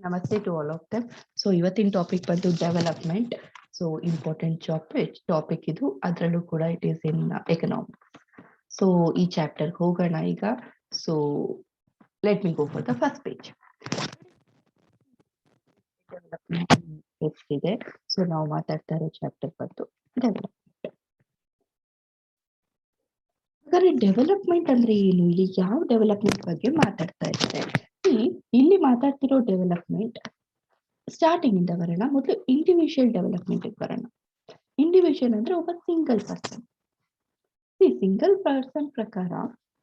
Namaste to all of them. So ಇವತ್ತಿನ topic ಬಂದು development. So important topic ಇದು, ಅದರಲ್ಲೂ ಕೂಡ it is in economics. So ಈ ಚಾಪ್ಟರ್ ಹೋಗೋಣ ಈಗ. So let me go for the first page. Development ಎಷ್ಟಿದೆ? ಸೊ ನಾವು ಮಾತಾಡ್ತಾ ಇರೋ ಚಾಪ್ಟರ್ ಬಂದು ಡೆವಲಪ್ಮೆಂಟ್. ಹಾಗಾದ್ರೆ ಡೆವಲಪ್ಮೆಂಟ್ ಅಂದ್ರೆ ಏನು? ಇಲ್ಲಿ ಯಾವ ಡೆವಲಪ್ಮೆಂಟ್ ಬಗ್ಗೆ ಮಾತಾಡ್ತಾ ಇದ್ದಾರೆ? ಇಲ್ಲಿ ಮಾತಾಡ್ತಿರೋ ಡೆವಲಪ್ಮೆಂಟ್ ಸ್ಟಾರ್ಟಿಂಗ್ ಇಂದ ಬರೋಣ. ಮೊದಲು ಇಂಡಿವಿಜುವಲ್ ಡೆವಲಪ್ಮೆಂಟ್ ಬರೋಣ. ಇಂಡಿವಿಜುವಲ್ ಅಂದ್ರೆ ಒಬ್ಬ ಸಿಂಗಲ್ ಪರ್ಸನ್. ಈ ಸಿಂಗಲ್ ಪರ್ಸನ್ ಪ್ರಕಾರ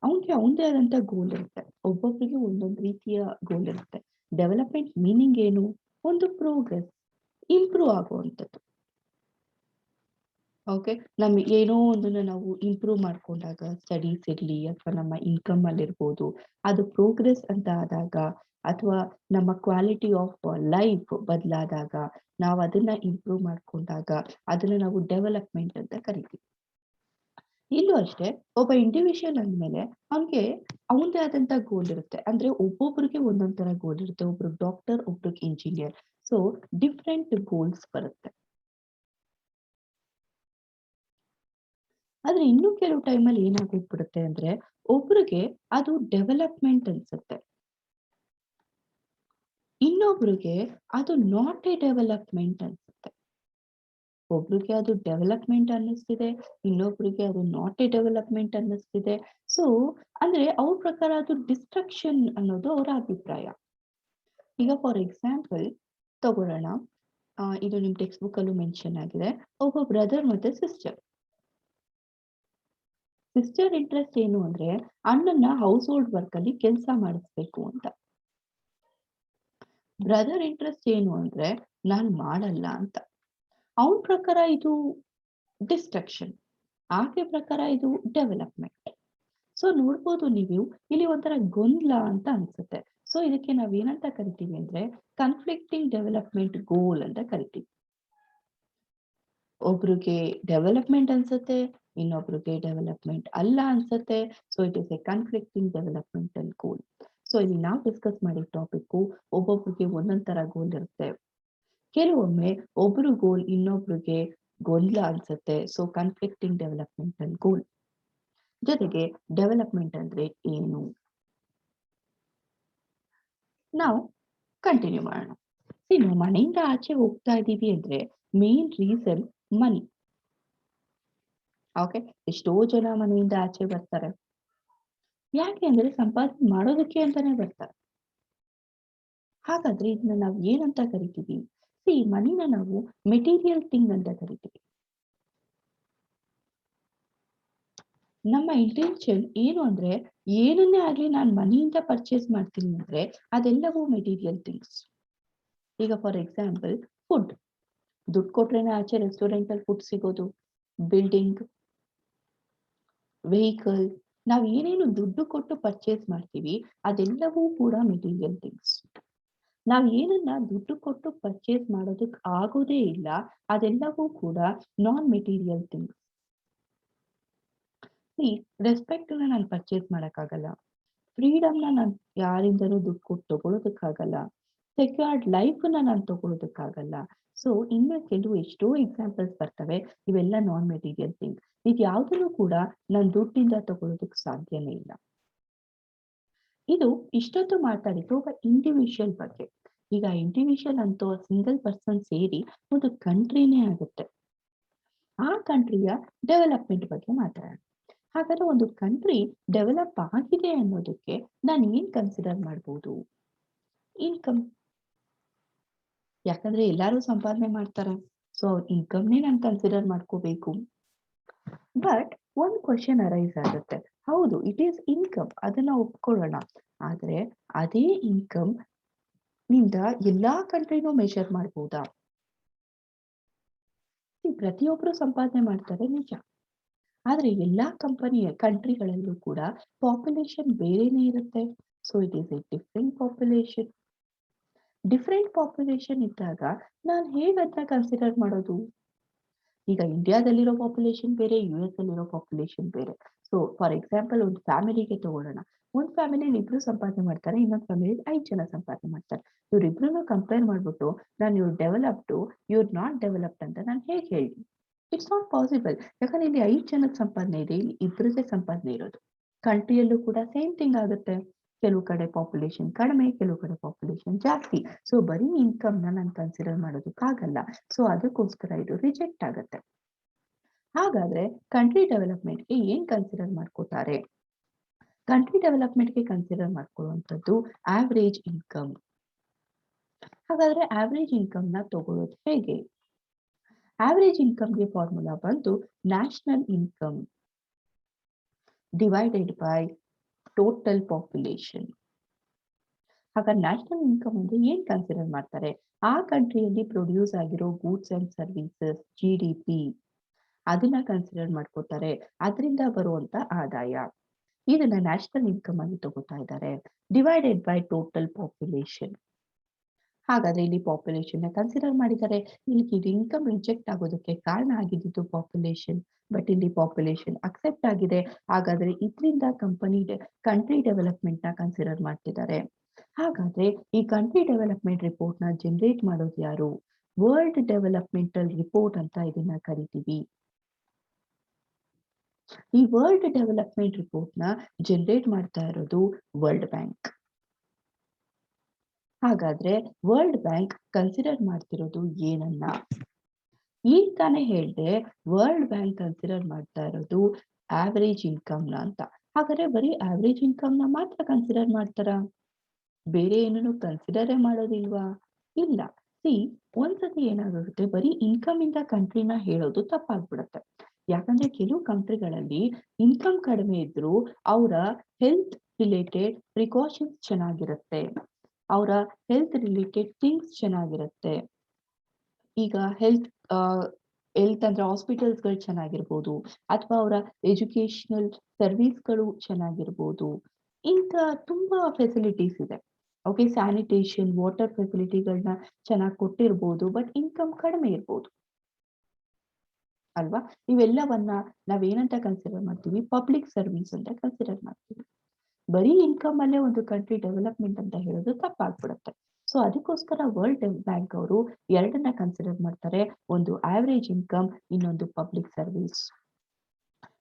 ಅವನಿಗೆ ಅವನದೇ ಆದಂತ ಗೋಲ್ ಇರುತ್ತೆ. ಒಬ್ಬೊಬ್ಬರಿಗೆ ಒಂದೊಂದು ರೀತಿಯ ಗೋಲ್ ಇರುತ್ತೆ. ಡೆವಲಪ್ಮೆಂಟ್ ಮೀನಿಂಗ್ ಏನು? ಒಂದು ಪ್ರೋಗ್ರೆಸ್, ಇಂಪ್ರೂವ್ ಆಗುವಂಥದ್ದು. ಓಕೆ, ನಮ್ಗೆ ಏನೋ ಒಂದನ್ನ ನಾವು ಇಂಪ್ರೂವ್ ಮಾಡ್ಕೊಂಡಾಗ, ಸ್ಟಡೀಸ್ ಇರ್ಲಿ ಅಥವಾ ನಮ್ಮ ಇನ್ಕಮ್ ಅಲ್ಲಿ ಇರ್ಬೋದು, ಅದು ಪ್ರೋಗ್ರೆಸ್ ಅಂತ ಆದಾಗ, ಅಥವಾ ನಮ್ಮ ಕ್ವಾಲಿಟಿ ಆಫ್ ಲೈಫ್ ಬದಲಾದಾಗ, ನಾವು ಅದನ್ನ ಇಂಪ್ರೂವ್ ಮಾಡ್ಕೊಂಡಾಗ ಅದನ್ನ ನಾವು ಡೆವಲಪ್ಮೆಂಟ್ ಅಂತ ಕರಿತೀವಿ. ಇಲ್ಲೂ ಅಷ್ಟೇ, ಒಬ್ಬ ಇಂಡಿವಿಜುವಲ್ ಅಂದ್ಮೇಲೆ ಅವನಿಗೆ ಅವನದೇ ಆದಂತ ಗೋಲ್ ಇರುತ್ತೆ. ಅಂದ್ರೆ ಒಬ್ಬೊಬ್ರಿಗೆ ಒಂದೊಂದ್ ತರ ಗೋಲ್ ಇರುತ್ತೆ. ಒಬ್ರು ಡಾಕ್ಟರ್, ಒಬ್ರಿಗೆ ಇಂಜಿನಿಯರ್. ಸೊ ಡಿಫ್ರೆಂಟ್ ಗೋಲ್ಸ್ ಬರುತ್ತೆ. ಆದ್ರೆ ಇನ್ನು ಕೆಲವು ಟೈಮಲ್ಲಿ ಏನಾಗೋಗ್ಬಿಡುತ್ತೆ ಅಂದ್ರೆ, ಒಬ್ರಿಗೆ ಅದು ಡೆವಲಪ್ಮೆಂಟ್ ಅನ್ಸುತ್ತೆ, ಇನ್ನೊಬ್ರಿಗೆ ಅದು ನಾಟ್ ಎ ಡೆವಲಪ್ಮೆಂಟ್ ಅನ್ಸುತ್ತೆ. ಒಬ್ರಿಗೆ ಅದು ಡೆವಲಪ್ಮೆಂಟ್ ಅನ್ನಿಸ್ತಿದೆ, ಇನ್ನೊಬ್ರಿಗೆ ಅದು ನಾಟ್ ಎ ಡೆವಲಪ್ಮೆಂಟ್ ಅನ್ನಿಸ್ತಿದೆ. ಸೊ ಅಂದ್ರೆ ಅವ್ರ ಪ್ರಕಾರ ಅದು ಡಿಸ್ಟ್ರಕ್ಷನ್ ಅನ್ನೋದು ಅವರ ಅಭಿಪ್ರಾಯ. ಈಗ ಫಾರ್ ಎಕ್ಸಾಂಪಲ್ ತಗೊಳ್ಳೋಣ, ಇದು ನಿಮ್ ಟೆಕ್ಸ್ಟ್ ಬುಕ್ ಅಲ್ಲೂ ಮೆನ್ಷನ್ ಆಗಿದೆ. ಒಬ್ಬ ಬ್ರದರ್ ಮತ್ತೆ ಸಿಸ್ಟರ್. ಸಿಸ್ಟರ್ ಇಂಟ್ರೆಸ್ಟ್ ಏನು ಅಂದ್ರೆ ಅಣ್ಣನ ಹೌಸ್ ಹೋಲ್ಡ್ ವರ್ಕ್ ಅಲ್ಲಿ ಕೆಲಸ ಮಾಡಿಸ್ಬೇಕು ಅಂತ. ಬ್ರದರ್ ಇಂಟ್ರೆಸ್ಟ್ ಏನು ಅಂದ್ರೆ ನಾನ್ ಮಾಡಲ್ಲ ಅಂತ. ಅವನ ಪ್ರಕಾರ ಇದು ಡಿಸ್ಟ್ರಕ್ಷನ್, ಆಕೆ ಪ್ರಕಾರ ಇದು ಡೆವಲಪ್ಮೆಂಟ್. ಸೊ ನೋಡ್ಬೋದು ನೀವು, ಇಲ್ಲಿ ಒಂಥರ ಗೊಂದಲ ಅಂತ ಅನ್ಸುತ್ತೆ. ಸೊ ಇದಕ್ಕೆ ನಾವೇನಂತ ಕರಿತೀವಿ ಅಂದ್ರೆ ಕನ್ಫ್ಲಿಕ್ಟಿಂಗ್ ಡೆವಲಪ್ಮೆಂಟ್ ಗೋಲ್ ಅಂತ ಕರಿತೀವಿ. ಒಬ್ರಿಗೆ ಡೆವಲಪ್ಮೆಂಟ್ ಅನ್ಸುತ್ತೆ, ಇನ್ನೊಬ್ರಿಗೆ ಡೆವಲಪ್ಮೆಂಟ್ ಅಲ್ಲ ಅನ್ಸುತ್ತೆ. So it is a conflicting developmental goal. So ಇಲ್ಲಿ ನಾವು ಡಿಸ್ಕಸ್ ಮಾಡಿದ ಟಾಪಿಕ್, ಒಬ್ಬೊಬ್ರಿಗೆ ಒಂದೊಂದ್ ತರ ಗೋಲ್ ಇರುತ್ತೆ. ಕೆಲವೊಮ್ಮೆ ಒಬ್ರು ಗೋಲ್ ಇನ್ನೊಬ್ರಿಗೆ ಗೊಂದಲ ಅನ್ಸುತ್ತೆ. ಸೊ ಕನ್ಫ್ಲಿಕ್ಟಿಂಗ್ ಡೆವಲಪ್ಮೆಂಟಲ್ ಗೋಲ್. ಜೊತೆಗೆ ಡೆವಲಪ್ಮೆಂಟ್ ಅಂದ್ರೆ ಏನು? ನಾವು ಕಂಟಿನ್ಯೂ ಮಾಡೋಣ. ನಾವು ಮನೆಯಿಂದ ಆಚೆ ಹೋಗ್ತಾ ಇದೀವಿ ಅಂದ್ರೆ ಮೇನ್ ರೀಸನ್ ಮನಿ. ಓಕೆ, ಎಷ್ಟೋ ಜನ ಮನೆಯಿಂದ ಆಚೆ ಬರ್ತಾರೆ, ಯಾಕೆ ಅಂದ್ರೆ ಸಂಪಾದನೆ ಮಾಡೋದಕ್ಕೆ ಅಂತಾನೆ ಬರ್ತಾರೆ. ಹಾಗಾದ್ರೆ ಇದನ್ನ ನಾವು ಏನಂತ ಕರಿತೀವಿ? ಮನಿನ ನಾವು ಮೆಟೀರಿಯಲ್ ಥಿಂಗ್ ಅಂತ ಕರಿತೀವಿ. ನಮ್ಮ ಇಂಟೆನ್ಷನ್ ಏನು ಅಂದ್ರೆ, ಏನನ್ನೇ ಆಗ್ಲಿ ನಾನು ಮನಿಯಿಂದ ಪರ್ಚೇಸ್ ಮಾಡ್ತೀನಿ ಅಂದ್ರೆ ಅದೆಲ್ಲವೂ ಮೆಟೀರಿಯಲ್ ಥಿಂಗ್ಸ್. ಈಗ ಫಾರ್ ಎಕ್ಸಾಂಪಲ್ ಫುಡ್, ದುಡ್ಡು ಕೊಟ್ರೇನೆ ಆಚೆ ರೆಸ್ಟೋರೆಂಟ್ ಅಲ್ಲಿ ಫುಡ್ ಸಿಗೋದು. ಬಿಲ್ಡಿಂಗ್, ವೆಹಿಕಲ್, ನಾವು ಏನೇನು ದುಡ್ಡು ಕೊಟ್ಟು ಪರ್ಚೇಸ್ ಮಾಡ್ತೀವಿ ಅದೆಲ್ಲವೂ ಕೂಡ ಮೆಟೀರಿಯಲ್ ಥಿಂಗ್ಸ್. ನಾವು ಏನನ್ನ ದುಡ್ಡು ಕೊಟ್ಟು ಪರ್ಚೇಸ್ ಮಾಡೋದಕ್ಕೆ ಆಗೋದೇ ಇಲ್ಲ ಅದೆಲ್ಲವೂ ಕೂಡ ನಾನ್ ಮೆಟೀರಿಯಲ್ ಥಿಂಗ್ಸ್. ರೆಸ್ಪೆಕ್ಟ್ ನಾನು ಪರ್ಚೇಸ್ ಮಾಡಕ್ಕಾಗಲ್ಲ, ಫ್ರೀಡಮ್ನ ನಾನು ಯಾರಿಂದನೂ ದುಡ್ಡು ಕೊಟ್ಟು ತಗೊಳೋದಕ್ಕಾಗಲ್ಲ, ಸೆಕ್ಯೂರ್ಡ್ ಲೈಫ್ ನಾನು ತಗೊಳೋದಕ್ಕಾಗಲ್ಲ. ಸೊ ಇನ್ನು ಕೆಲವು ಎಷ್ಟೋ ಎಕ್ಸಾಂಪಲ್ಸ್ ಬರ್ತವೆ. ಇವೆಲ್ಲ ನಾನ್ ಮೆಟೀರಿಯಲ್ ಥಿಂಗ್. ಇದು ಯಾವ್ದನ್ನು ಕೂಡ ನಾನು ದುಡ್ಡಿಂದ ತಗೊಳೋದಕ್ಕೆ ಸಾಧ್ಯನೇ ಇಲ್ಲ. ಇದು ಇಷ್ಟೊತ್ತು ಮಾತಾಡಿದ್ದು ಒಬ್ಬ ಇಂಡಿವಿಜುವಲ್ ಬಗ್ಗೆ. ಈಗ ಇಂಡಿವಿಜುವಲ್ ಅಂತೂ ಸಿಂಗಲ್ ಪರ್ಸನ್ ಸೇರಿ ಒಂದು ಕಂಟ್ರಿನೇ ಆಗುತ್ತೆ. ಆ ಕಂಟ್ರಿಯ ಡೆವಲಪ್ಮೆಂಟ್ ಬಗ್ಗೆ ಮಾತಾಡೋಣ. ಹಾಗಾದ್ರೆ ಒಂದು ಕಂಟ್ರಿ ಡೆವಲಪ್ ಆಗಿದೆ ಅನ್ನೋದಕ್ಕೆ ನಾನು ಏನ್ ಕನ್ಸಿಡರ್ ಮಾಡ್ಬೋದು? ಇನ್ಕಮ್. ಯಾಕಂದ್ರೆ ಎಲ್ಲಾರು ಸಂಪಾದನೆ ಮಾಡ್ತಾರೆ, ಸೊ ಅವ್ರ ಇನ್ಕಮ್ನೇ ನಾನು ಕನ್ಸಿಡರ್ ಮಾಡ್ಕೋಬೇಕು. ಬಟ್ ಒಂದ್ ಕ್ವಶನ್ ಅರೈಸ್ ಆಗುತ್ತೆ. ಹೌದು, ಇಟ್ ಈಸ್ ಇನ್ಕಮ್, ಅದನ್ನ ಒಪ್ಕೊಳ್ಳೋಣ. ಆದ್ರೆ ಅದೇ ಇನ್ಕಮ್ ನಿಂದ ಎಲ್ಲಾ ಕಂಟ್ರಿನೂ ಮೆಷರ್ ಮಾಡ್ಬೋದಾ? ಪ್ರತಿಯೊಬ್ರು ಸಂಪಾದನೆ ಮಾಡ್ತಾರೆ ನಿಜ, ಆದ್ರೆ ಎಲ್ಲಾ ಕಂಟ್ರಿಗಳಲ್ಲೂ ಕೂಡ ಪಾಪ್ಯುಲೇಷನ್ ಬೇರೆನೇ ಇರುತ್ತೆ. So it is A different population. Different population ಇದ್ದಾಗ ನಾನು ಹೇಗೆ ಅದನ್ನ ಕನ್ಸಿಡರ್ ಮಾಡೋದು? ಈಗ ಇಂಡಿಯಾದಲ್ಲಿರೋ ಪಾಪ್ಯುಲೇಷನ್ ಬೇರೆ, US ಅಲ್ಲಿರೋ ಪಾಪ್ಯುಲೇಷನ್ ಬೇರೆ. ಸೊ ಫಾರ್ ಎಕ್ಸಾಂಪಲ್ ಒಂದು ಫ್ಯಾಮಿಲಿಗೆ ತಗೊಳ್ಳೋಣ. ಒಂದ್ ಫ್ಯಾಮಿಲಿಲಿ ಇಬ್ರು ಸಂಪಾದನೆ ಮಾಡ್ತಾರೆ, ಇನ್ನೊಂದ್ ಫ್ಯಾಮಿಲಿಲಿ 5 ಜನ ಸಂಪಾದನೆ ಮಾಡ್ತಾರೆ. ಇವ್ರಿಬ್ರನ್ನು ಕಂಪೇರ್ ಮಾಡ್ಬಿಟ್ಟು ನಾನು ಇವ್ರು ಡೆವಲಪ್ಡು, ಇವ್ರು ನಾಟ್ ಡೆವಲಪ್ಡ್ ಅಂತ ನಾನು ಹೇಗೆ ಹೇಳಿ? It's not possible. ಯಾಕಂದ್ರೆ ಇಲ್ಲಿ 5 ಜನದ ಸಂಪಾದನೆ ಇದೆ, ಇಲ್ಲಿ ಇಬ್ರದೇ ಸಂಪಾದನೆ ಇರೋದು. ಕಂಟ್ರಿಯಲ್ಲೂ ಕೂಡ ಸೇಮ್ ಥಿಂಗ್ ಆಗುತ್ತೆ. ಕೆಲವು ಕಡೆ ಪಾಪ್ಯುಲೇಷನ್ ಕಡಿಮೆ, ಕೆಲವು ಕಡೆ ಪಾಪ್ಯುಲೇಷನ್ ಜಾಸ್ತಿ. ಸೊ ಬರೀ ಇನ್ಕಮ್‌ನ ನಾನು ಕನ್ಸಿಡರ್ ಮಾಡೋದಕ್ಕಾಗಲ್ಲ. ಸೊ ಅದಕ್ಕೋಸ್ಕರ ಇದು ರಿಜೆಕ್ಟ್ ಆಗತ್ತೆ. ಹಾಗಾದ್ರೆ ಕಂಟ್ರಿ ಡೆವಲಪ್‌ಮೆಂಟ್‌ಗೆ ಏನ್ ಕನ್ಸಿಡರ್ ಮಾಡ್ಕೋತಾರೆ? ಕಂಟ್ರಿ ಡೆವಲಪ್‌ಮೆಂಟ್‌ಗೆ ಕನ್ಸಿಡರ್ ಮಾಡ್ಕೊಳ್ಳುವಂಥದ್ದು ಆವರೇಜ್ ಇನ್ಕಮ್. ಹಾಗಾದ್ರೆ ಆವರೇಜ್ ಇನ್ಕಮ್‌ನ ತಗೊಳ್ಳೋದು ಹೇಗೆ? ಆವರೇಜ್ ಇನ್ಕಮ್‌ಗೆ ಫಾರ್ಮುಲಾ ಬಂದು national income divided by total population. ಹಾಗಾದ್ರೆ ನ್ಯಾಷನಲ್ ಇನ್ಕಮ್ ಅಂದ್ರೆ ಏನ್ ಕನ್ಸಿಡರ್ ಮಾಡ್ತಾರೆ? ಆ ಕಂಟ್ರಿಯಲ್ಲಿ ಪ್ರೊಡ್ಯೂಸ್ ಆಗಿರೋ ಗೂಡ್ಸ್ ಅಂಡ್ ಸರ್ವಿಸಸ್ GDP ಅದನ್ನ ಕನ್ಸಿಡರ್ ಮಾಡ್ಕೋತಾರೆ. ಅದರಿಂದ ಬರುವಂತ ಆದಾಯ. ಇದನ್ನ ನ್ಯಾಷನಲ್ ಇನ್ಕಮ್ ಆಗಿ ತಗೋತಾ ಇದ್ದಾರೆ. Divided by total population. ಹಾಗಾದ್ರೆ ಇಲ್ಲಿ ಪಾಪ್ಯುಲೇಷನ್ ಕನ್ಸಿಡರ್ ಮಾಡಿದ್ದಾರೆ. ಇಲ್ಲಿ ಇದು ಇನ್ಕಮ್ ರಿಜೆಕ್ಟ್ ಆಗೋದಕ್ಕೆ ಕಾರಣ ಆಗಿದ್ದು ಪಾಪ್ಯುಲೇಷನ್. ಬಟ್ ಇಲ್ಲಿ ಪಾಪ್ಯುಲೇಷನ್ ಅಕ್ಸೆಪ್ಟ್ ಆಗಿದೆ. ಹಾಗಾದ್ರೆ ಇದರಿಂದ ಕಂಟ್ರಿ ಡೆವಲಪ್‌ಮೆಂಟ್ ನ ಕನ್ಸಿಡರ್ ಮಾಡ್ತಿದ್ದಾರೆ. ಹಾಗಾದ್ರೆ ಈ ಕಂಟ್ರಿ ಡೆವಲಪ್‌ಮೆಂಟ್ ರಿಪೋರ್ಟ್ ನ ಜನರೇಟ್ ಮಾಡೋದು ಯಾರು? ವರ್ಲ್ಡ್ ಡೆವಲಪ್‌ಮೆಂಟಲ್ ರಿಪೋರ್ಟ್ ಅಂತ ಇದನ್ನ ಕರಿತೀವಿ. ಈ ವರ್ಲ್ಡ್ ಡೆವಲಪ್‌ಮೆಂಟ್ ರಿಪೋರ್ಟ್ ನ ಜನರೇಟ್ ಮಾಡ್ತಾ ಇರೋದು ವರ್ಲ್ಡ್ ಬ್ಯಾಂಕ್. ಹಾಗಾದ್ರೆ ವರ್ಲ್ಡ್ ಬ್ಯಾಂಕ್ ಕನ್ಸಿಡರ್ ಮಾಡ್ತಿರೋದು ಏನನ್ನ? ಈಗ ತಾನೇ ಹೇಳ್ದೆ ವರ್ಲ್ಡ್ ಬ್ಯಾಂಕ್ ಕನ್ಸಿಡರ್ ಮಾಡ್ತಾ ಇರೋದು ಆವರೇಜ್ ಇನ್ಕಮ್‌ನ ಅಂತ. ಹಾಗಾದ್ರೆ ಬರೀ ಆವರೇಜ್ ಇನ್ಕಮ್‌ನ ಮಾತ್ರ ಕನ್ಸಿಡರ್ ಮಾಡ್ತಾರಾ? ಬೇರೆ ಏನನ್ನು ಕನ್ಸಿಡರೇ ಮಾಡೋದಿಲ್ವಾ? ಇಲ್ಲ. ಸಿ, ಒಂದ್ಸತಿ ಏನಾಗುತ್ತೆ, ಬರೀ ಇನ್ಕಮ್ ಇಂದ ಕಂಟ್ರಿನ ಹೇಳೋದು ತಪ್ಪಾಗ್ಬಿಡುತ್ತೆ. ಯಾಕಂದ್ರೆ ಕೆಲವು ಕಂಟ್ರಿಗಳಲ್ಲಿ ಇನ್ಕಮ್ ಕಡಿಮೆ ಇದ್ರೂ ಅವರ ಹೆಲ್ತ್ ರಿಲೇಟೆಡ್ ಪ್ರಿಕಾಷನ್ಸ್ ಚೆನ್ನಾಗಿರುತ್ತೆ. ಅವರ ಹೆಲ್ತ್ ರಿಲೇಟೆಡ್ ಥಿಂಗ್ಸ್ ಚೆನ್ನಾಗಿರುತ್ತೆ. ಈಗ ಹೆಲ್ತ್ ಅಂದ್ರೆ ಹಾಸ್ಪಿಟಲ್ಸ್‌ಗಳು ಚೆನ್ನಾಗಿರ್ಬೋದು, ಅಥವಾ ಅವರ ಎಜುಕೇಶನಲ್ ಸರ್ವಿಸ್‌ಗಳು ಚೆನ್ನಾಗಿರ್ಬೋದು. ಇಂಥ ತುಂಬಾ ಫೆಸಿಲಿಟೀಸ್ ಇದೆ. ಓಕೆ, ಸ್ಯಾನಿಟೇಷನ್, ವಾಟರ್ ಫೆಸಿಲಿಟಿಗಳನ್ನ ಚೆನ್ನಾಗಿ ಕೊಟ್ಟಿರ್ಬೋದು. ಬಟ್ ಇನ್ಕಮ್ ಕಡಿಮೆ ಇರ್ಬೋದು. ಅಲ್ವಾ? ಇವೆಲ್ಲವನ್ನ ನಾವೇನಂತ ಕನ್ಸಿಡರ್ ಮಾಡ್ತೀವಿ? ಪಬ್ಲಿಕ್ ಸರ್ವಿಸ್ ಅಂತ ಕನ್ಸಿಡರ್ ಮಾಡ್ತೀವಿ. ಬರೀ ಇನ್ಕಮ್ ಅಲ್ಲೇ ಒಂದು ಕಂಟ್ರಿ ಡೆವಲಪ್‌ಮೆಂಟ್ ಅಂತ ಹೇಳೋದು ತಪ್ಪಾಗ್ಬಿಡುತ್ತೆ. ಸೊ ಅದಕ್ಕೋಸ್ಕರ ವರ್ಲ್ಡ್ ಬ್ಯಾಂಕ್ ಅವರು ಎರಡನ್ನ ಕನ್ಸಿಡರ್ ಮಾಡ್ತಾರೆ. ಒಂದು ಆವರೇಜ್ ಇನ್ಕಮ್, ಇನ್ನೊಂದು ಪಬ್ಲಿಕ್ ಸರ್ವಿಸ್.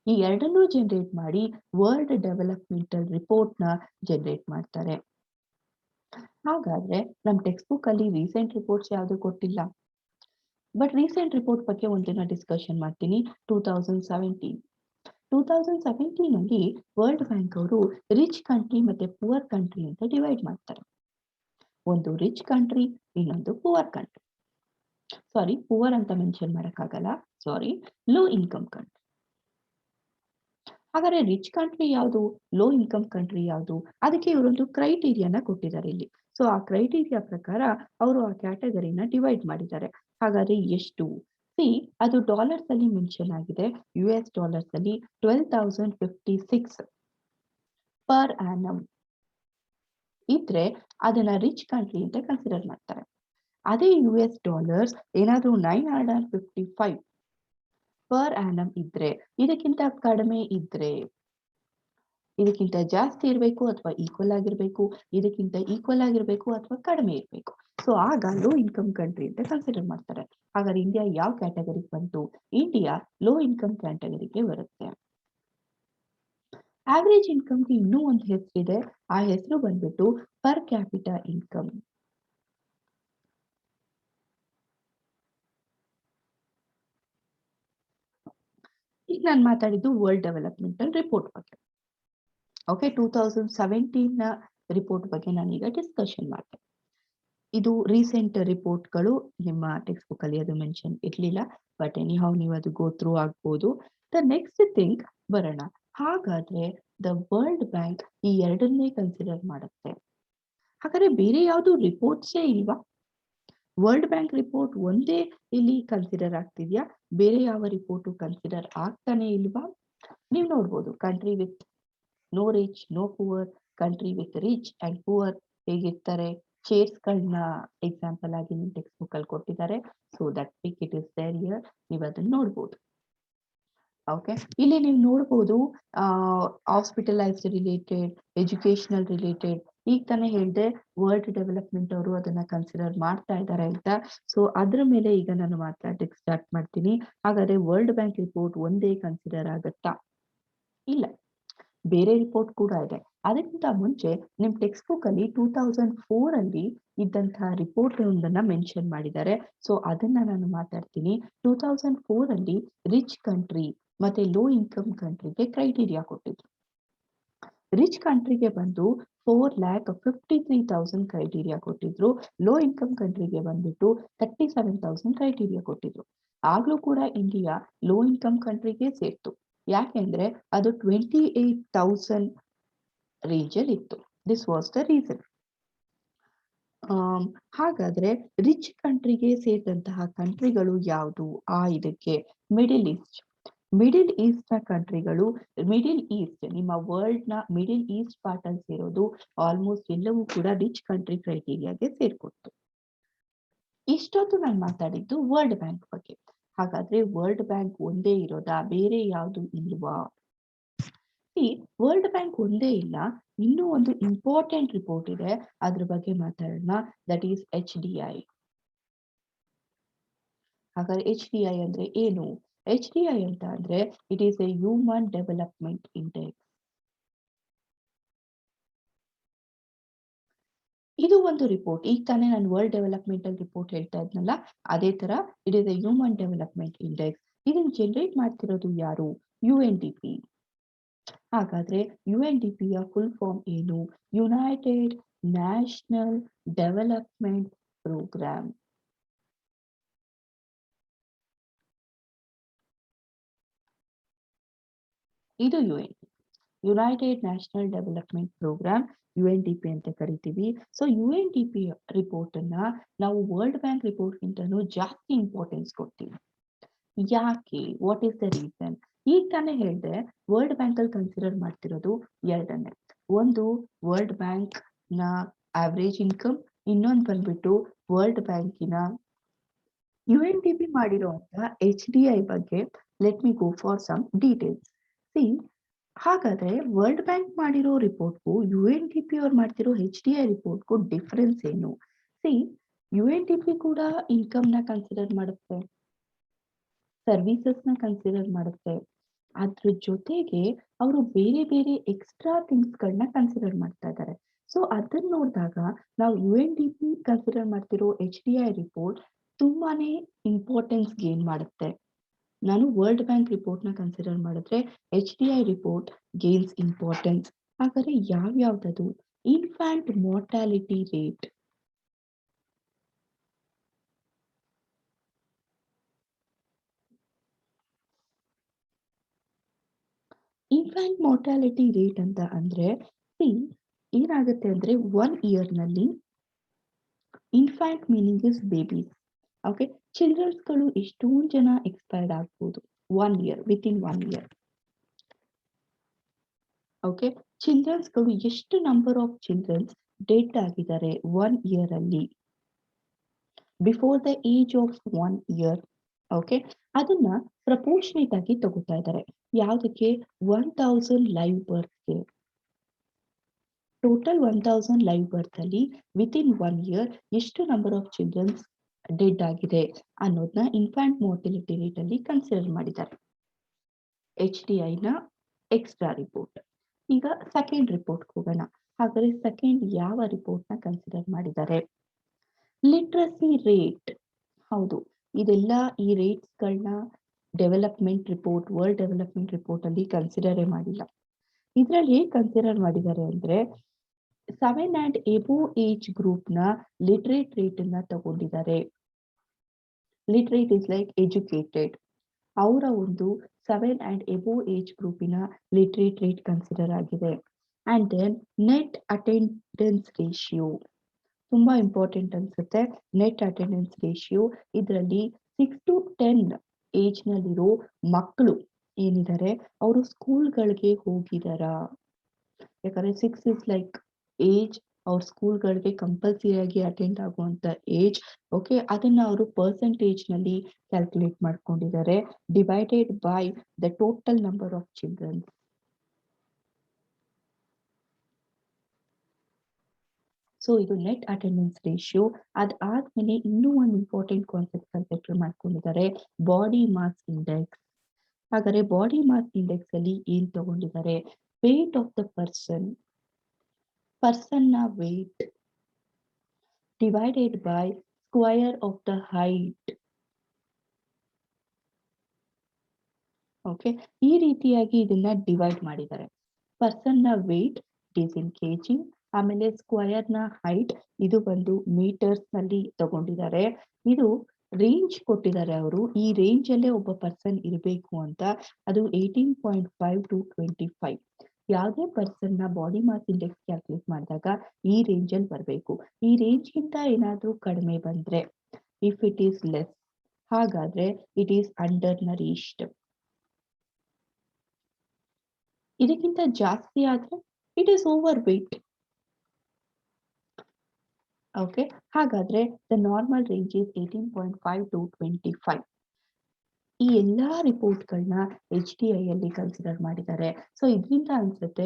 ಈ ಎರಡನ್ನೂ ಜನರೇಟ್ ಮಾಡಿ ವರ್ಲ್ಡ್ ಡೆವಲಪ್‌ಮೆಂಟಲ್ ರಿಪೋರ್ಟ್ ನ ಜನರೇಟ್ ಮಾಡ್ತಾರೆ. ಹಾಗಾದ್ರೆ ನಮ್ ಟೆಕ್ಸ್ಟ್ ಬುಕ್ ಅಲ್ಲಿ ರೀಸೆಂಟ್ ರಿಪೋರ್ಟ್ಸ್ ಯಾವುದು ಕೊಟ್ಟಿಲ್ಲ. ಬಟ್ ರೀಸೆಂಟ್ ರಿಪೋರ್ಟ್ ಬಗ್ಗೆ ಒಂದಿನ ಡಿಸ್ಕಷನ್ ಮಾಡ್ತೀನಿ. 2017 ಅಲ್ಲಿ ವರ್ಲ್ಡ್ ಬ್ಯಾಂಕ್ ಅವರು ರಿಚ್ ಕಂಟ್ರಿ ಮತ್ತೆ ಪುವರ್ ಕಂಟ್ರಿ ಅಂತ ಡಿವೈಡ್ ಮಾಡ್ತಾರೆ. ಒಂದು ರಿಚ್ ಕಂಟ್ರಿ, ಇನ್ನೊಂದು ಪುವರ್ ಕಂಟ್ರಿ. ಸಾರಿ, ಪುವರ್ ಅಂತ ಮೆನ್ಷನ್ ಮಾಡಕ್ಕಾಗಲ್ಲ. ಸಾರಿ, ಲೋ ಇನ್ಕಮ್ ಕಂಟ್ರಿ. ಹಾಗಾದ್ರೆ ರಿಚ್ ಕಂಟ್ರಿ ಯಾವುದು, ಲೋ ಇನ್ಕಮ್ ಕಂಟ್ರಿ ಯಾವುದು? ಅದಕ್ಕೆ ಇವರೊಂದು ಕ್ರೈಟೀರಿಯಾನ ಕೊಟ್ಟಿದ್ದಾರೆ ಇಲ್ಲಿ. ಸೊ ಆ ಕ್ರೈಟೀರಿಯಾ ಪ್ರಕಾರ ಅವರು ಆ ಕ್ಯಾಟಗರಿನ ಡಿವೈಡ್ ಮಾಡಿದ್ದಾರೆ. ಹಾಗಾದ್ರೆ ಎಷ್ಟು? ಸಿ, ಅದು ಡಾಲರ್ಸ್ ಅಲ್ಲಿ ಮೆನ್ಷನ್ ಆಗಿದೆ. US ಡಾಲರ್ಸ್ ಅಲ್ಲಿ 12,056 ಪರ್ ಆನಮ್ ಇದ್ರೆ ಅದನ್ನ ರಿಚ್ ಕಂಟ್ರಿ ಅಂತ ಕನ್ಸಿಡರ್ ಮಾಡ್ತಾರೆ. ಅದೇ US ಡಾಲರ್ಸ್ ಏನಾದ್ರೂ 955 ಪರ್ ಆನಮ್ ಇದ್ರೆ, ಇದಕ್ಕಿಂತ ಕಡಿಮೆ ಇದ್ರೆ, ಇದಕ್ಕಿಂತ ಜಾಸ್ತಿ ಇರಬೇಕು ಅಥವಾ ಈಕ್ವಲ್ ಆಗಿರ್ಬೇಕು, ಇದಕ್ಕಿಂತ ಈಕ್ವಲ್ ಆಗಿರ್ಬೇಕು ಅಥವಾ ಕಡಿಮೆ ಇರಬೇಕು. ಸೊ ಆಗ ಲೋ ಇನ್ಕಮ್ ಕಂಟ್ರಿ ಅಂತ ಕನ್ಸಿಡರ್ ಮಾಡ್ತಾರೆ. ಹಾಗಾದ್ರೆ ಇಂಡಿಯಾ ಯಾವ ಕ್ಯಾಟಗರಿಗೆ ಬಂತು? ಇಂಡಿಯಾ ಲೋ ಇನ್ಕಮ್ ಕ್ಯಾಟಗರಿಗೆ ಬರುತ್ತೆ. ಆವರೇಜ್ ಇನ್ಕಮ್‌ಗೆ ಇನ್ನೂ ಒಂದು ಹೆಸರಿದೆ. ಆ ಹೆಸರು ಬಂದ್ಬಿಟ್ಟು ಪರ್ ಕ್ಯಾಪಿಟಾ ಇನ್ಕಮ್. ಈಗ ನಾನು ಮಾತಾಡಿದ್ದು ವರ್ಲ್ಡ್ ಡೆವಲಪ್‌ಮೆಂಟಲ್ ರಿಪೋರ್ಟ್ ಬಗ್ಗೆ. ಓಕೆ, 2017ನ ರಿಪೋರ್ಟ್ ಬಗ್ಗೆ ನಾನೀಗ ಡಿಸ್ಕಷನ್ ಮಾಡ್ತೆ. ಇದು ರೀಸೆಂಟ್ ರಿಪೋರ್ಟ್‌ಗಳು. ನಿಮ್ಮ ಟೆಕ್ಸ್ಟ್ ಬುಕ್ ಅಲ್ಲಿ ಅದು ಮೆನ್ಷನ್ ಇರ್ಲಿಲ್ಲ. ಬಟ್ ಎನಿಹೌ ನೀವು ಅದು ಗೋ ಥ್ರೂ ಆಗ್ಬೋದು. ದ ನೆಕ್ಸ್ಟ್ ಥಿಂಗ್ ಬರೋಣ. ಹಾಗಾದ್ರೆ ದ ವರ್ಲ್ಡ್ ಬ್ಯಾಂಕ್ ಈ ಎರಡನ್ನೇ ಕನ್ಸಿಡರ್ ಮಾಡುತ್ತೆ. ಹಾಗಾದ್ರೆ ಬೇರೆ ಯಾವುದು ರಿಪೋರ್ಟ್ಸೇ ಇಲ್ವಾ? ವರ್ಲ್ಡ್ ಬ್ಯಾಂಕ್ ರಿಪೋರ್ಟ್ ಒಂದೇ ಇಲ್ಲಿ ಕನ್ಸಿಡರ್ ಆಗ್ತಿದ್ಯಾ? ಬೇರೆ ಯಾವ ರಿಪೋರ್ಟು ಕನ್ಸಿಡರ್ ಆಗ್ತಾನೆ ಇಲ್ವಾ? ನೀವು ನೋಡ್ಬೋದು, country with no rich, no poor, country with rich and poor ಹೇಗಿರ್ತಾರೆ? ಚೇರ್ಸ್‌ಗಳನ್ನ ಎಕ್ಸಾಂಪಲ್ ಆಗಿ ನಿಮ್ಮ ಟೆಕ್ಸ್ಟ್ ಬುಕ್ ಅಲ್ಲಿ ಕೊಟ್ಟಿದ್ದಾರೆ. So that pic it is there here. ನೀವು ಅದನ್ನ ನೋಡ್ಬೋದು. ಓಕೆ. ಇಲ್ಲಿ ನೀವು ನೋಡ್ಬೋದು ಹಾಸ್ಪಿಟಲೈಸ್ಡ್ ರಿಲೇಟೆಡ್, ಎಜುಕೇಶನಲ್ ರಿಲೇಟೆಡ್. ಈಗ ತಾನೇ ಹೇಳ್ದೆ ವರ್ಲ್ಡ್ ಡೆವಲಪ್ಮೆಂಟ್ ಅವರು ಅದನ್ನ ಕನ್ಸಿಡರ್ ಮಾಡ್ತಾ ಇದ್ದಾರೆ ಅಂತ. ಸೊ ಅದ್ರ ಮೇಲೆ ಈಗ ನಾನು ಮಾತಾಡಲಿಕ್ಕೆ ಸ್ಟಾರ್ಟ್ ಮಾಡ್ತೀನಿ. ಹಾಗಾದ್ರೆ ವರ್ಲ್ಡ್ ಬ್ಯಾಂಕ್ ರಿಪೋರ್ಟ್ ಒಂದೇ ಕನ್ಸಿಡರ್ ಆಗತ್ತಾ? ಇಲ್ಲ, ಬೇರೆ ರಿಪೋರ್ಟ್ ಕೂಡ ಇದೆ. ಅದಕ್ಕಿಂತ ಮುಂಚೆ ನಿಮ್ ಟೆಕ್ಸ್ಟ್ ಬುಕ್ ಅಲ್ಲಿ 2004 ಅಲ್ಲಿ ಇದ್ದಂತಹ ರಿಪೋರ್ಟ್ ಒಂದನ್ನ ಮೆನ್ಷನ್ ಮಾಡಿದ್ದಾರೆ. ಸೊ ಅದನ್ನ ನಾನು ಮಾತಾಡ್ತೀನಿ. 2004 ಅಲ್ಲಿ ರಿಚ್ ಕಂಟ್ರಿ ಮತ್ತೆ ಲೋ ಇನ್ಕಮ್ ಕಂಟ್ರಿಗೆ ಕ್ರೈಟೀರಿಯಾ ಕೊಟ್ಟಿದ್ರು. ರಿಚ್ ಕಂಟ್ರಿಗೆ ಬಂದು 4,53,000 ಕ್ರೈಟೀರಿಯಾ ಕೊಟ್ಟಿದ್ರು. ಲೋ ಇನ್ಕಮ್ ಕಂಟ್ರಿಗೆ ಬಂದ್ಬಿಟ್ಟು 37,000 ಕ್ರೈಟೀರಿಯಾ ಕೊಟ್ಟಿದ್ರು. ಆಗ್ಲೂ ಕೂಡ ಇಂಡಿಯಾ ಲೋ ಇನ್ಕಮ್ ಕಂಟ್ರಿಗೆ ಸೇರ್ತು. ಯಾಕೆಂದ್ರೆ ಅದು 28,000 ರೇಂಜ್ ಅಲ್ಲಿ ಇತ್ತು. This was the reason. ಹಾಗಾದ್ರೆ ರಿಚ್ ಕಂಟ್ರಿಗೆ ಸೇರಿದಂತಹ ಕಂಟ್ರಿಗಳು ಯಾವುದು? ಇದಕ್ಕೆ ಮಿಡಿಲ್ ಈಸ್ಟ್. ಮಿಡಿಲ್ ಈಸ್ಟ್ ನ ಕಂಟ್ರಿಗಳು, ಮಿಡಿಲ್ ಈಸ್ಟ್ ನಿಮ್ಮ ವರ್ಲ್ಡ್ ನ ಮಿಡಿಲ್ ಈಸ್ಟ್ ಪಾರ್ಟ್ ಅಲ್ಲಿ ಸೇರೋದು ಆಲ್ಮೋಸ್ಟ್ ಎಲ್ಲವೂ ಕೂಡ ರಿಚ್ ಕಂಟ್ರಿ ಕ್ರೈಟೀರಿಯಾಗೆ ಸೇರ್ಕೊಡ್ತು. ಇಷ್ಟೊತ್ತು ನಾನು ಮಾತಾಡಿದ್ದು ವರ್ಲ್ಡ್ ಬ್ಯಾಂಕ್ ಬಗ್ಗೆ. ಹಾಗಾದ್ರೆ ವರ್ಲ್ಡ್ ಬ್ಯಾಂಕ್ ಒಂದೇ ಇರೋದಾ, ಬೇರೆ ಯಾವುದು ಇಲ್ವಾ? ವರ್ಲ್ಡ್ ಬ್ಯಾಂಕ್ ಒಂದೇ ಇಲ್ಲ, ಇನ್ನೂ ಒಂದು ಇಂಪಾರ್ಟೆಂಟ್ ರಿಪೋರ್ಟ್ ಇದೆ, ಅದ್ರ ಬಗ್ಗೆ ಮಾತಾಡೋಣ. That is HDI. ಹಾಗಾದ್ರೆ HDI ಅಂದ್ರೆ ಏನು? HDI ಅಂತ ಅಂದ್ರೆ it is A human development index. ಇದು ಒಂದು ರಿಪೋರ್ಟ್. ಈಗ ತಾನೇ ನಾನು ವರ್ಲ್ಡ್ ಡೆವಲಪ್ಮೆಂಟಲ್ ರಿಪೋರ್ಟ್ ಹೇಳ್ತಾ ಇದ್ನಲ್ಲ, ಅದೇ ತರ it is a human development index. ಇದನ್ನ ಜನರೇಟ್ ಮಾಡ್ತಿರೋದು ಯಾರು? UNDP. ಹಾಗಾದ್ರೆ UNDP ಯ ಫುಲ್ ಫಾರ್ಮ್ ಏನು? United National Development Programme. ಇದು United National Development Programme, UNDP ಅಂತ ಕರಿತೀವಿ. ಸೊ UNDP ರಿಪೋರ್ಟ್ ಅನ್ನ ನಾವು ವರ್ಲ್ಡ್ ಬ್ಯಾಂಕ್ ರಿಪೋರ್ಟ್ ಗಿಂತನೂ ಜಾಸ್ತಿ ಇಂಪಾರ್ಟೆನ್ಸ್ ಕೊಡ್ತೀವಿ. ಯಾಕೆ? What is the reason? ಈಗ ತಾನೇ ಹೇಳಿದೆ ವರ್ಲ್ಡ್ ಬ್ಯಾಂಕ್ ಅಲ್ಲಿ ಕನ್ಸಿಡರ್ ಮಾಡ್ತಿರೋದು ಎರಡನ್ನೇ. ಒಂದು ವರ್ಲ್ಡ್ ಬ್ಯಾಂಕ್ ನ ಆವರೇಜ್ ಇನ್ಕಮ್, ಇನ್ನೊಂದು ಬಂದ್ಬಿಟ್ಟು ವರ್ಲ್ಡ್ ಬ್ಯಾಂಕಿನ UNDP ಮಾಡಿರುವಂತಹ HDI ಬಗ್ಗೆ. Let me go for some details. See, ಹಾಗಾದ್ರೆ ವರ್ಲ್ಡ್ ಬ್ಯಾಂಕ್ ಮಾಡಿರೋ ರಿಪೋರ್ಟ್ಗೂ UNDP ಅವ್ರು ಮಾಡ್ತಿರೋ HDI ರಿಪೋರ್ಟ್ಗೂ ಡಿಫರೆನ್ಸ್ ಏನು? ಸಿ, UNDP ಕೂಡ ಇನ್ಕಮ್ ನ ಕನ್ಸಿಡರ್ ಮಾಡುತ್ತೆ, ಸರ್ವಿಸಸ್ ನ ಕನ್ಸಿಡರ್ ಮಾಡುತ್ತೆ. ಅದ್ರ ಜೊತೆಗೆ ಅವರು ಬೇರೆ ಬೇರೆ ಎಕ್ಸ್ಟ್ರಾ ಥಿಂಗ್ಸ್ ಗಳನ್ನ ಕನ್ಸಿಡರ್ ಮಾಡ್ತಾ ಇದ್ದಾರೆ. ಸೊ ಅದನ್ನ ನೋಡಿದಾಗ ನಾವು UNDP ಕನ್ಸಿಡರ್ ಮಾಡ್ತಿರೋ HDI ರಿಪೋರ್ಟ್ ತುಂಬಾನೇ ಇಂಪಾರ್ಟೆನ್ಸ್ ಗೇನ್ ಮಾಡುತ್ತೆ. ನಾನು ವರ್ಲ್ಡ್ ಬ್ಯಾಂಕ್ ರಿಪೋರ್ಟ್ ನ ಕನ್ಸಿಡರ್ ಮಾಡಿದ್ರೆ HDI ರಿಪೋರ್ಟ್ ಗೇನ್ಸ್ ಇಂಪಾರ್ಟೆನ್ಸ್. ಹಾಗಾದ್ರೆ ಯಾವ್ಯಾವ್ದದು? Infant mortality rate. Infant mortality rate ಅಂತ ಅಂದ್ರೆ ಏನಾಗುತ್ತೆ ಅಂದ್ರೆ 1 ಇಯರ್ ನಲ್ಲಿ, infant meaning is babies. Okay, childrens ಗಳು ಎಷ್ಟೊಂದು ಜನ ಎಕ್ಸ್ಪೈರ್ಡ್ ಆಗ್ಬೋದು 1 year, with in 1 year. Okay, childrens ಗಳು ಎಷ್ಟು ನಂಬರ್ ಆಫ್ ಚಿಲ್ಡ್ರನ್ಸ್ ಡೆಡ್ ಆಗಿದ್ದಾರೆ 1 ಇಯರ್ ಅಲ್ಲಿ before the age of 1 year. Okay, ಅದನ್ನ ಪ್ರಪೋರ್ಷನೇಟ್ ಆಗಿ ತಗೋತಾ ಇದ್ದಾರೆ. ಯಾವುದಕ್ಕೆ? 1000 ಲೈವ್ ಬರ್ತ್ಗೆ. ಟೋಟಲ್ 1000 ಲೈವ್ ಬರ್ತ್ ಅಲ್ಲಿ ವಿತ್ ಇನ್ 1 ಇಯರ್ ಎಷ್ಟು ನಂಬರ್ ಆಫ್ ಚಿಲ್ಡ್ರನ್ಸ್ ಡೆಡ್ ಆಗಿದೆ ಅನ್ನೋದನ್ನ ಇನ್ಫ್ಯಾಂಟ್ ಮಾರ್ಟಿಲಿಟಿ ರೇಟ್ ಅಲ್ಲಿ ಕನ್ಸಿಡರ್ ಮಾಡಿದ್ದಾರೆ. HDI ನ ಎಕ್ಸ್ಟ್ರಾ ರಿಪೋರ್ಟ್. ಈಗ ಸೆಕೆಂಡ್ ರಿಪೋರ್ಟ್ ಹೋಗೋಣ. ಹಾಗಾದ್ರೆ ಸೆಕೆಂಡ್ ಯಾವ ರಿಪೋರ್ಟ್ ನ ಕನ್ಸಿಡರ್ ಮಾಡಿದ್ದಾರೆ? Literacy rate. ಹೌದು, ಇದೆಲ್ಲ ಈ ರೇಟ್ಸ್ ಗಳನ್ನ development report, world development report ಅಲ್ಲಿ ಕನ್ಸಿಡರೇ ಮಾಡಿಲ್ಲ. ಇದ್ರಲ್ಲಿ ಹೇಗೆ ಕನ್ಸಿಡರ್ ಮಾಡಿದ್ದಾರೆ ಅಂದ್ರೆ 7 and above ಏಜ್ ಗ್ರೂಪ್ ನ ಲಿಟ್ರೇಟ್ ರೇಟ್ ಅನ್ನ ತಗೊಂಡಿದ್ದಾರೆ. Literate is like educated. ಅವರ ಒಂದು 7 and above ಏಜ್ ಗ್ರೂಪಿನ ಲಿಟ್ರೇಟ್ ರೇಟ್ ಕನ್ಸಿಡರ್ ಆಗಿದೆ. And then net attendance ratio ತುಂಬಾ ಇಂಪಾರ್ಟೆಂಟ್ ಅನ್ಸುತ್ತೆ. ನೆಟ್ ಅಟೆಂಡೆನ್ಸ್ ರೇಷಿಯೋ ಇದರಲ್ಲಿ 6 to 10 ಏಜ್ ನಲ್ಲಿರೋ ಮಕ್ಕಳು ಏನಿದ್ದಾರೆ ಅವರು ಸ್ಕೂಲ್ಗಳಿಗೆ ಹೋಗಿದಾರಾ? ಯಾಕಂದ್ರೆ 6 ಇಸ್ ಲೈಕ್ ಏಜ್ ಅವ್ರ ಸ್ಕೂಲ್‌ಗಳಿಗೆ ಕಂಪಲ್ಸರಿಯಾಗಿ ಅಟೆಂಡ್ ಆಗುವಂತ ಏಜ್. ಓಕೆ. ಅದನ್ನ ಅವರು ಪರ್ಸೆಂಟೇಜ್‌ನಲ್ಲಿ ಕ್ಯಾಲ್ಕುಲೇಟ್ ಮಾಡ್ಕೊಂಡಿದ್ದಾರೆ. Divided by the total number of children. So ಇದು ನೆಟ್ ಅಟೆಂಡೆನ್ಸ್ ರೇಷಿಯೋ. ಅದಾದ್ಮೇಲೆ ಇನ್ನೂ ಒಂದು ಇಂಪಾರ್ಟೆಂಟ್ ಕಾನ್ಸೆಪ್ಟ್ ಕನ್ಸಿಡರ್ ಮಾಡ್ಕೊಂಡಿದ್ದಾರೆ, ಬಾಡಿ ಮಾಸ್ ಇಂಡೆಕ್ಸ್. ಹಾಗಾದ್ರೆ ಬಾಡಿ ಮಾಸ್ ಇಂಡೆಕ್ಸ್ ಅಲ್ಲಿ ಏನ್ ತಗೊಂಡಿದ್ದಾರೆ? ವೇಟ್ ಆಫ್ ದ ಪರ್ಸನ್ನ weight divided by square of the height. Okay. ಈ ರೀತಿಯಾಗಿ ಇದನ್ನ ಡಿವೈಡ್ ಮಾಡಿದ್ದಾರೆ. ಪರ್ಸನ್ನ ವೇಟ್ ಇಸ್ ಇನ್ ಕೆಜಿ, ಆಮೇಲೆ ಸ್ಕ್ವಯರ್ನ ಹೈಟ್ ಇದು ಬಂದು ಮೀಟರ್ಸ್ ನಲ್ಲಿ ತಗೊಂಡಿದ್ದಾರೆ. ಇದು ರೇಂಜ್ ಕೊಟ್ಟಿದ್ದಾರೆ ಅವರು. ಈ ರೇಂಜ್ ಅಲ್ಲೇ ಒಬ್ಬ ಪರ್ಸನ್ ಇರಬೇಕು ಅಂತ. ಅದು 18.5 to 25. ಯಾವುದೇ ಪರ್ಸನ್ ನ ಬಾಡಿ ಮಾಸ್ ಇಂಡೆಕ್ಸ್ ಕ್ಯಾಲ್ಕುಲೇಟ್ ಮಾಡಿದಾಗ ಈ ರೇಂಜ್ ಅಲ್ಲಿ ಬರಬೇಕು. ಈ ರೇಂಜ್ ಗಿಂತ ಏನಾದ್ರೂ ಕಡಿಮೆ ಬಂದ್ರೆ, ಇಫ್ ಇಟ್ ಈಸ್ ಲೆಸ್, ಹಾಗಾದ್ರೆ ಇಟ್ ಈಸ್ ಅಂಡರ್ ನರಿಶ್ಡ್. ಇದಕ್ಕಿಂತ ಜಾಸ್ತಿ ಆದ್ರೆ it is over weight. Okay. ಹಾಗಾದ್ರೆ the normal range is 18.5 to 25. ಈ ಎಲ್ಲಾ ರಿಪೋರ್ಟ್‌ಗಳನ್ನ HDI ಅಲ್ಲಿ ಕನ್ಸಿಡರ್ ಮಾಡಿದ್ದಾರೆ. ಸೊ ಇದರಿಂದ ಅನ್ಸುತ್ತೆ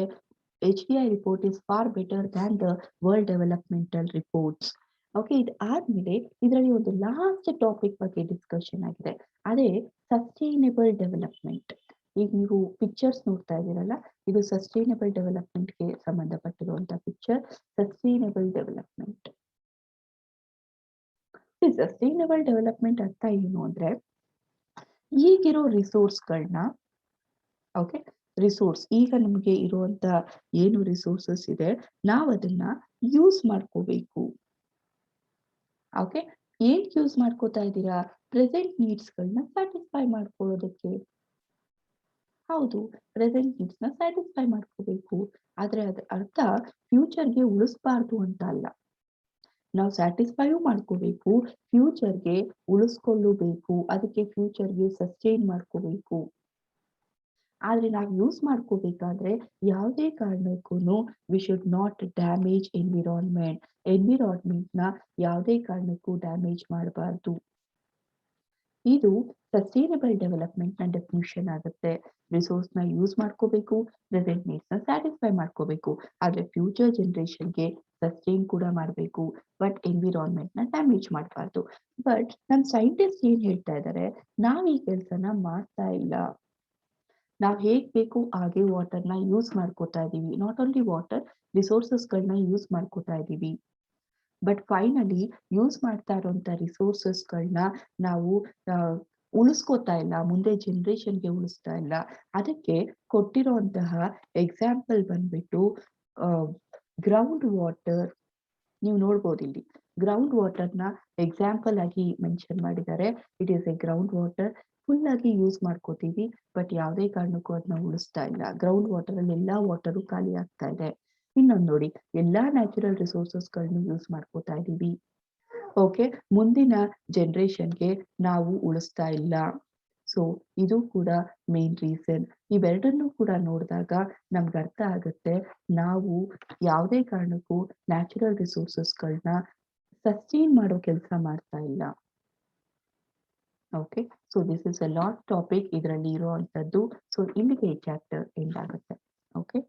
HDI report is far better than the world developmental reports. Okay. ಇದಾದ್ಮೇಲೆ ಇದರಲ್ಲಿ ಒಂದು ಲಾಸ್ಟ್ ಟಾಪಿಕ್ ಬಗ್ಗೆ ಡಿಸ್ಕಷನ್ ಆಗಿದೆ. ಅದೇ ಸಸ್ಟೈನಬಲ್ ಡೆವಲಪ್ಮೆಂಟ್. ಈಗ ನೀವು ಪಿಕ್ಚರ್ಸ್ ನೋಡ್ತಾ ಇದ್ದೀರಲ್ಲ, ಇದು ಸಸ್ಟೈನಬಲ್ ಡೆವಲಪ್ಮೆಂಟ್‌ಗೆ ಸಂಬಂಧಪಟ್ಟಿರುವಂತ ಪಿಕ್ಚರ್. Sustainable development. ಈ ಸಸ್ಟೈನಬಲ್ ಡೆವಲಪ್ಮೆಂಟ್ ಅರ್ಥ ಏನು ಅಂದ್ರೆ, ಈಗಿರೋ ರಿಸೋರ್ಸ್‌ಗಳನ್ನ, ಓಕೆ, ರಿಸೋರ್ಸ್ ಈಗ ನಮಗೆ ಇರುವಂತ ಏನು ರಿಸೋರ್ಸಸ್ ಇದೆ, ನಾವದನ್ನ ಯೂಸ್ ಮಾಡ್ಕೋಬೇಕು. ಓಕೆ. ಏನ್ ಯೂಸ್ ಮಾಡ್ಕೋತಾ ಇದ್ದೀರಾ? ಪ್ರೆಸೆಂಟ್ ನೀಡ್ಸ್‌ಗಳನ್ನ ಸ್ಯಾಟಿಸ್ಫೈ ಮಾಡ್ಕೊಳ್ಳೋದಕ್ಕೆ. ಹೌದು, ಪ್ರೆಸೆಂಟ್ ನೀಡ್ಸ್‌ನ ಸ್ಯಾಟಿಸ್ಫೈ ಮಾಡ್ಕೋಬೇಕು. ಆದ್ರೆ ಅದ್ರ ಅರ್ಥ ಫ್ಯೂಚರ್‌ಗೆ ಉಳಿಸ್ಬಾರ್ದು ಅಂತ ಅಲ್ಲ. ನಾವು ಸ್ಯಾಟಿಸ್ಫೈಯೂ ಮಾಡ್ಕೋಬೇಕು, ಫ್ಯೂಚರ್‌ಗೆ ಉಳಿಸ್ಕೊಳ್ಳಬೇಕು, ಅದಕ್ಕೆ ಫ್ಯೂಚರ್‌ಗೆ ಸಸ್ಟೈನ್ ಮಾಡ್ಕೋಬೇಕು. ಆದ್ರೆ ನಾವು ಯೂಸ್ ಮಾಡ್ಕೋಬೇಕಾದ್ರೆ ಯಾವುದೇ ಕಾರಣಕ್ಕೂನು we should not damage environment. ಎನ್ವಿರಾನ್ಮೆಂಟ್‌ನ ಯಾವುದೇ ಕಾರಣಕ್ಕೂ ಡ್ಯಾಮೇಜ್ ಮಾಡಬಾರ್ದು. ಇದು ಸಸ್ಟೈನಬಲ್ ಡೆವಲಪ್ಮೆಂಟ್‌ನ ಡೆಫಿನಿಷನ್ ಆಗುತ್ತೆ. ರಿಸೋರ್ಸ್‌ನ ಯೂಸ್ ಮಾಡ್ಕೋಬೇಕು, ಪ್ರೆಸೆಂಟ್ ನೀಡ್ಸ್‌ನ ಸ್ಯಾಟಿಸ್ಫೈ ಮಾಡ್ಕೋಬೇಕು. ಆದ್ರೆ ಫ್ಯೂಚರ್ ಜನರೇಷನ್‌ಗೆ ಸಸ್ಟೈನ್ ಕೂಡ ಮಾಡಬೇಕು. ಬಟ್ ಎನ್ವಿರಾನ್ಮೆಂಟ್‌ನ ಡ್ಯಾಮೇಜ್ ಮಾಡಬಾರ್ದು. ಬಟ್ ನಮ್ಮ ಸೈಂಟಿಸ್ಟ್ ಏನ್ ಹೇಳ್ತಾ ಇದ್ದಾರೆ? ನಾವು ಈ ಕೆಲಸನ ಮಾಡ್ತಾ ಇಲ್ಲ. ನಾವು ಹೇಗ್ ಬೇಕು ಹಾಗೆ ವಾಟರ್‌ನ ಯೂಸ್ ಮಾಡ್ಕೋತಾ ಇದೀವಿ. ನಾಟ್ ಓನ್ಲಿ ವಾಟರ್, ರಿಸೋರ್ಸಸ್‌ಗಳನ್ನ ಯೂಸ್ ಮಾಡ್ಕೋತಾ ಇದೀವಿ. ಬಟ್ ಫೈನಲಿ ಯೂಸ್ ಮಾಡ್ತಾ ಇರುವಂತ ರಿಸೋರ್ಸಸ್‌ಗಳನ್ನ ನಾವು ಉಳಿಸ್ಕೋತಾ ಇಲ್ಲ, ಮುಂದೆ ಜನರೇಷನ್‌ಗೆ ಉಳಿಸ್ತಾ ಇಲ್ಲ. ಅದಕ್ಕೆ ಕೊಟ್ಟಿರುವಂತಹ ಎಕ್ಸಾಂಪಲ್ ಬಂದ್ಬಿಟ್ಟು ಗ್ರೌಂಡ್ ವಾಟರ್. ನೀವು ನೋಡ್ಬೋದು ಇಲ್ಲಿ ಗ್ರೌಂಡ್ ವಾಟರ್‌ನ ಎಕ್ಸಾಂಪಲ್ ಆಗಿ ಮೆನ್ಷನ್ ಮಾಡಿದ್ದಾರೆ. It is A ground water. Full ಆಗಿ ಯೂಸ್ ಮಾಡ್ಕೋತೀವಿ, ಬಟ್ ಯಾವುದೇ ಕಾರಣಕ್ಕೂ ಅದನ್ನ ಉಳಿಸ್ತಾ ಇಲ್ಲ. ಗ್ರೌಂಡ್ ವಾಟರ್ ಅಲ್ಲಿ ಎಲ್ಲಾ ವಾಟರು ಖಾಲಿ ಆಗ್ತಾ ಇದೆ. ಇನ್ನೊಂದು ನೋಡಿ, ಎಲ್ಲಾ ನ್ಯಾಚುರಲ್ ರಿಸೋರ್ಸಸ್‌ಗಳನ್ನ ಯೂಸ್ ಮಾಡ್ಕೋತಾ ಇದೀವಿ. ಓಕೆ. ಮುಂದಿನ ಜನರೇಷನ್‌ಗೆ ನಾವು ಉಳಿಸ್ತಾ ಇಲ್ಲ. ಸೊ ಇದು ಕೂಡ ಮೇನ್ ರೀಸನ್. ಇವೆರಡನ್ನೂ ಕೂಡ ನೋಡಿದಾಗ ನಮ್ಗೆ ಅರ್ಥ ಆಗುತ್ತೆ, ನಾವು ಯಾವುದೇ ಕಾರಣಕ್ಕೂ ನ್ಯಾಚುರಲ್ ರಿಸೋರ್ಸಸ್‌ಗಳನ್ನ ಸಸ್ಟೈನ್ ಮಾಡೋ ಕೆಲಸ ಮಾಡ್ತಾ ಇಲ್ಲ. Okay. So this is a last topic ಇದರಲ್ಲಿ ಇರುವಂತದ್ದು. ಸೊ ಇಲ್ಲಿಗೆ ಈ ಚಾಪ್ಟರ್ ಎಂಡ್ ಆಗುತ್ತೆ. ಓಕೆ.